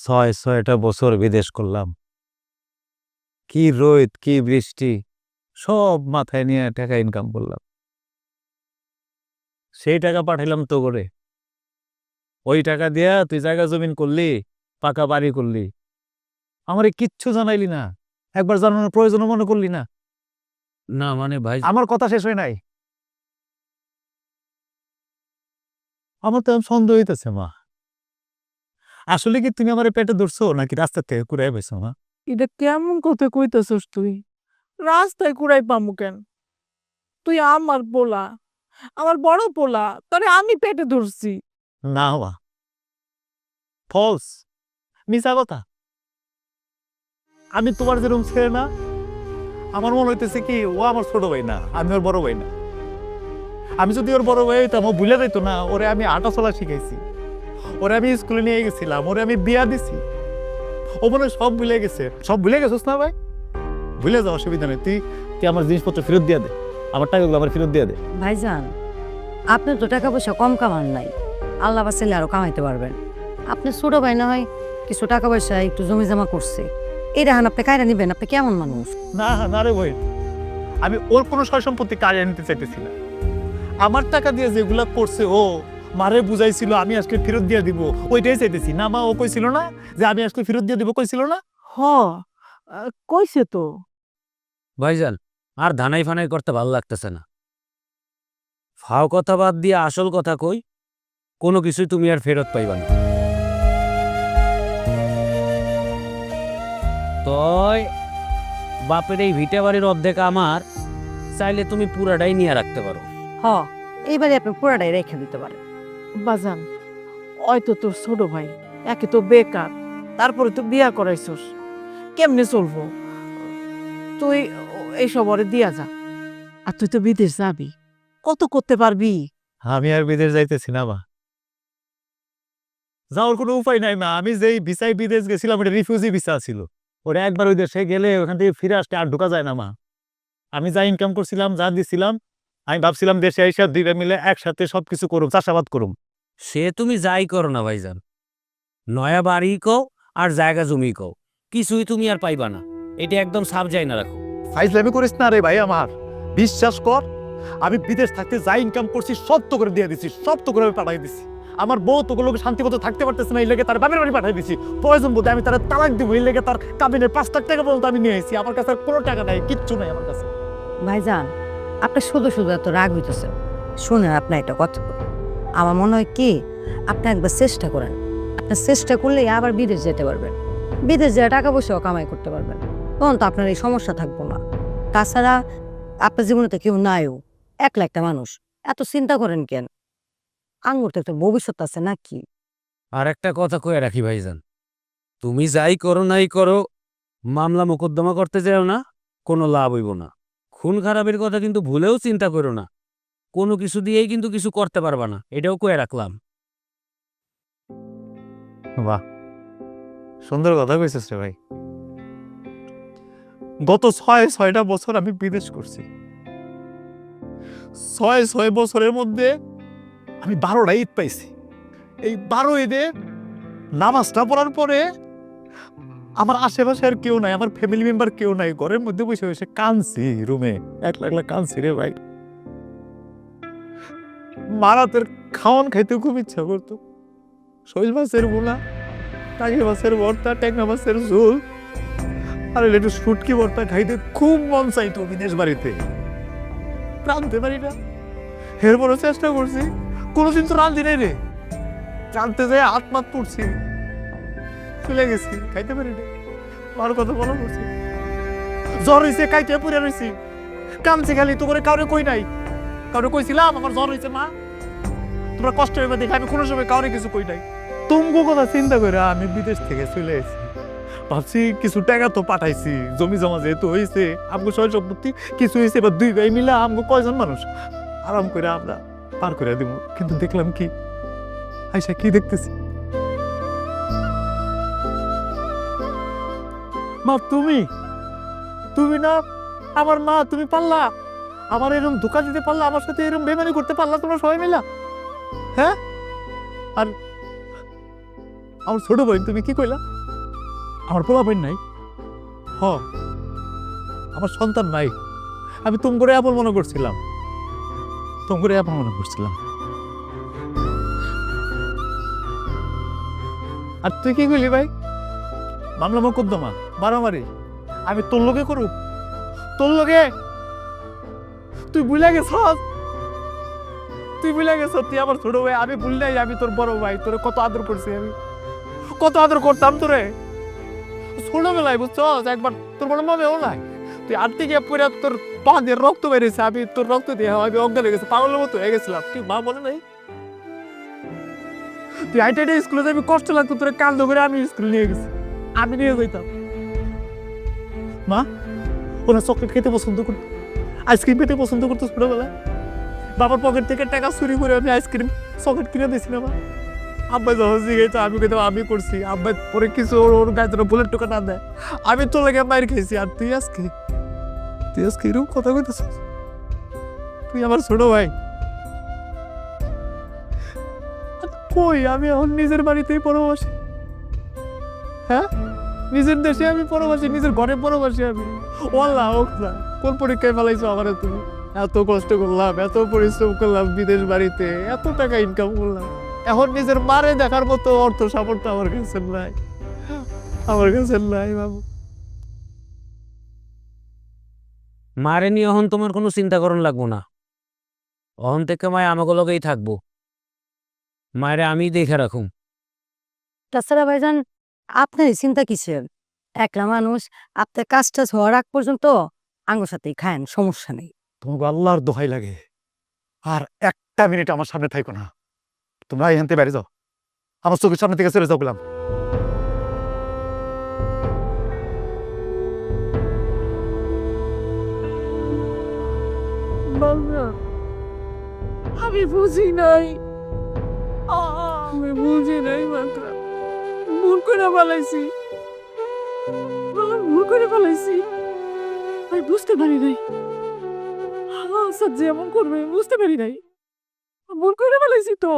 ছয়টা বছর বিদেশ করলাম। কি রোদ কি বৃষ্টি সব মাথায় নিয়ে টাকা ইনকাম করলাম। সেই টাকা পাঠাইলাম তো করে, ওই টাকা দিয়া তুই জায়গা জমিন করলি, পাকা বাড়ি করলি, আমারে কিচ্ছু জানাইলি না, একবার জানানোর প্রয়োজন মনে করলি না। না মানে ভাই, আমার কথা শেষ হয় নাই। আমার তো এখন সন্দেহ হইতেছে মা, আসলে কি তুমি আমার পেটে ধরছো নাকি রাস্তা থেকে কুড়াই পাইছো মা? এটা কেমন কথা কইতাছস তুই? রাস্তায় কুড়াই পামু কেন? তুই আমার পোলা, আমার বড় পোলা, তরে আমি পেটে ধরছি। না মা, ফলস, মিছা কথা। আমি তোমার যেরকম ছেলে না, আমার মনে হইতেছে কি ও আমার ছোট ভাই না, আমি ওর বড় ভাই না। আমি যদি ওর বড় ভাই হইতাম ও ভুলে যাইতো না, ওরে আমি আটা চলা শিখাইছি, ওরে আমি স্কুলে নিয়ে গেছিলাম, ওরে আমি বিয়া দিছি। ও মনে হয় সব ভুলে গেছে। সব ভুলে গেছিস না ভাই? ভুলে যাও, অসুবিধা নেই। তুই তুই আমার জিনিসপত্র ফেরত দিয়ে দে, আমার টাকাগুলো আমার ফেরত দিয়ে দে। ভাইজান, আপনার তো টাকা পয়সা কম কামান নাই, আল্লাহ বাঁচাইলে আরো কামাইতে পারবেন। আপনি ছোট ভাই না হয় কিছু টাকা পয়সা একটু জমি জমা করছে, এই রাহান আপনি কায়রা নিবেন? আপনি কেমন মানুষ? না না রে ভাই, আমি ওর কোনো সয় সম্পত্তি কাজে নিতে চাইতেছি না। আমার টাকা দিয়ে যেগুলা করছে ও মারে বুঝাইছিল আমি আজকে ফেরত দিয়ে দিব, ওইটাই চাইতেছি। না মা, ও কইছিল না যে আমি আজকে ফেরত দিয়ে দিব, কইছিল না? হ, কইছে তো। ভাইজান আর ধানাই ফানাই করতে ভালো লাগতেছে না। ফাও কথা বাদ দিয়ে আসল কথা কই, কোনো কিছুই তুমি আর ফেরত পাইবা না। তয় বাপের এই ভিটে বাড়ির অর্ধেক আমার, চাইলে তুমি পুরাটাই নিয়ে রাখতে পারো। হ, এইবারে আপনি পুরাটাই রেখে দিতে পারেন। বাজান, হয়তো তোর ছোট ভাই, একে তো বেকার, তারপরে তো বিয়া করাইছস, কেমনে চলবো? তুই এইসব ওরে দিয়া যা। আর তুই তো বিদেশ যাবি, কত করতে পারবি? আমি আর বিদেশ যাইতেছি না মা, যাওয়ার কোনো উপায় নাই মা। আমি যেই ভিসায় বিদেশ গেছিলাম এটা রিফিউজি ভিসা ছিল, ওরা একবার ওই দেশে গেলে ওখান থেকে ফিরে আসতে আর ঢোকা যায় না মা। আমি যা ইনকাম করছিলাম, যা দিছিলাম, আমি ভাবছিলাম দেশে আইসা দুইটা মিলে একসাথে সবকিছু করুম, চাষাবাদ করুম। সে তুমি যাই করো না ভাইজান, নয়া বাড়ি কও আর জায়গা জমি কও, কিছুই তুমি আর পাইবা না। এটা একদম সাব যাই না রাখো। ফাইজলামি করিস না রে ভাই আমার, বিশ্বাস কর। আমি বিদেশ থাকতে যা ইনকাম করছি সব তো করে দিয়ে দিছি, সব তো করে আমি পাঠাই দিছি। আমার বউ তোগুলোকে শান্তি মতো থাকতে পারতেছে না, এই লেগে তার বাপের বাড়ি পাঠাই দিছি। প্রয়োজন বোধে আমি তার তালাক দিব, এই লেগে তার কাবিনের 5 লাখ টাকা পর্যন্ত আমি নিয়ে এসেছি। আমার কাছে আর কোনো টাকা নাই, কিচ্ছু নাই আমার কাছে। ভাইজান, আপনি শুধু শুধু এত রাগ হইতেছেন। শুনেন, আপনার একটা কথা বলি। আমার মনে হয় কি, আপনি একবার চেষ্টা করেন। আপনি চেষ্টা করলেই আবার বিদেশ যেতে পারবেন, বিদেশ যেয়ে টাকা পয়সাও কামাই করতে পারবেন। তখন তো আপনার এই সমস্যা থাকবো না। তাছাড়া আপনার জীবনে তো কেউ নাইও, একলা একটা মানুষ, এত চিন্তা করেন কেন? আঙ্গুর তো একটা ভবিষ্যৎ আছে নাকি? আর একটা কথা কয়ে রাখি ভাইজান, তুমি যাই করো নাই করো, মামলা মোকদ্দমা করতে যাও না, কোনো লাভ হইব না। খুন খারাপের কথা কিন্তু ভুলেও চিন্তা করো না, কোনো কিছু দিয়েই কিন্তু কিছু করতে পারবা না, এটাও কয়ে রাখলাম। বাহ, সুন্দর কথা কইছিস রে ভাই। গত 6টা বছর আমি বিদেশ করছি। 6 বছরের মধ্যে আমি 12টা ঈদ পাইছি। এই 12 ঈদে নামাজটা পড়ার পরে আমার আশেপাশে আর কেউ নাই, আমার ফ্যামিলি মেম্বার কেউ নাই, ঘরের মধ্যে বসে বসে কাঁদছি, রুমে একলা একলা কাঁদছি রে ভাই। মারাতের খাওয়ান খাইতে খুব ইচ্ছা করতো, শৈল মাছের বোনা, টাকি মাছের ভর্তা, ট্যাংরা মাছের ঝোল, আর একটু শুটকি ভর্তা খাইতে খুব মন চাইতো বিদেশ বাড়িতে। রাঁধতে পারি না, এরপরও চেষ্টা করছি, কোনোদিন তো রাঁধি নাই রে। জানতে যাই হাত মাত পড়ছি, চলে গেছি, খাইতে পারি না। আমার কথা বলা করছি, জ্বর হয়েছে, কাইতে পড়ে রয়েছি, কামছি খালি, তো করে কাউরে কই নাই। কাউরে কইছিলাম আমার জ্বর হয়েছে মা, তোমরা কষ্ট হইবে দেখে আমি কোনো সময় কাউরে কিছু কই নাই। তুমগো কথা চিন্তা করে আমি বিদেশ থেকে চলে এসেছি। ভাবছি কিছু টাকা তো পাঠাইছি, জমি জমা যেহেতু হয়েছে, আমগো সয় সম্পত্তি কিছু হয়েছে, এবার 2 ভাই মিলা আমগো কয়জন মানুষ আরাম করে আমরা পার করে দিব। কিন্তু দেখলাম কি, আইসা কি দেখতেছি, মা তুমি তুমি না আমার মা, তুমি পারলা আমার এরকম ধোকা দিতে পারলা, আমার সাথে এরকম বেমানি করতে পারলা তোমরা সবাই মিলা, হ্যাঁ? আর আমার ছোট ভাই তুমি কি কইলা? আমার পোলা ভাই নাই? হ, আমার সন্তান নাই। আমি তুম করে আপন মনে করছিলাম, তুম করে আপন মনে করছিলাম। আর তুই কি কইলি ভাই? মামলা মোকদ্দমা মারামারি আমি তোর লোকে করুক? তোর লোকে? তুই ভুলে গেছস? তুই ভুলে গেছ তুই আমার ছোট ভাই, আমি ভুল নাই, আমি তোর বড় ভাই, তোরে কত আদর করছি, আমি কত আদর করতাম তোরে ছোটবেলায়, বুঝছস? একবার তোর মনে মনেও নাই, তুই আটতে গিয়ে পড়ে তোর পা দিয়ে রক্ত বেরিয়েছে, আমি তোর রক্ত দিয়ে আমি অজ্ঞান হয়ে গেছি, পাগলের মতো হয়ে গেছিলাম। তুই মা বলে নাই? তুই হাইটে স্কুলে যাবি, কষ্ট লাগতো, তোরে কান্দ করে আমি স্কুলে নিয়ে গেছি, আমি নিয়ে যেতাম। মা ওরা চকলেট খেতে পছন্দ করতো, আইসক্রিম খেতে পছন্দ করতো ছোটবেলায়। বাবার পকেট থেকে টাকা চুরি করে আমি আইসক্রিম চকলেট কিনে দিয়েছি না মা। আব্বাই যখন জিজ্ঞেস আমি কইতাম আমি করছি, আব্বাই পরে কিছু ওর গায়ে তোর বুলেট টোকা না দেয়, আমি তো লেগে মাইর খেয়েছি। আর তুই আজকে এরকম কথা কইতেছিস? তুই আমার ছোট ভাই। আর কই আমি এখন নিজের বাড়িতেই পরবাসী, হ্যাঁ নিজের দেশে আমি পরবাসী, নিজের ঘরে পরবাসী আমি। ওয়াল্লাহ কোন পরীক্ষায় ফেলাইছো আমার? তুমি এত কষ্ট করলাম, এত পরিশ্রম করলাম বিদেশ বাড়িতে, এত টাকা ইনকাম করলাম, এখন নিজের মারে দেখার মতো অর্থ সামর্থ্য আমার কাছে নাই, আমার কাছে নাই বাবু। মারে নিয়ে এখন তোমার কোনো চিন্তা করন লাগবো না। অহন থেকে মায় আমাকে লগেই থাকবো, মায়েরে আমি দেখে রাখুম। তাছাড়া ভাইজান আপনারই চিন্তা কিসের? একলা মানুষ, আপনার কাজটা হওয়ার আগ পর্যন্ত আঙ্গুর সাথেই খায়েন, সমস্যা নেই। তোমাকে আল্লাহর দোহাই লাগে, আর একটা মিনিট আমার সামনে থাইকো না। তোমরা এখান থেকে বাইরে যাও, আমার চোখের সামনে থেকে চলে যাও গেলাম। আমি বুঝি নাই, আমি বুঝি নাই মাত্র, ভুল করে ফেলাইছি, ভুল করে ফেলাইছি, আমি বুঝতে পারি নাই আল্লাহ যেমন করবে, বুঝতে পারি নাই, ভুল করে ফেলাইছি তো।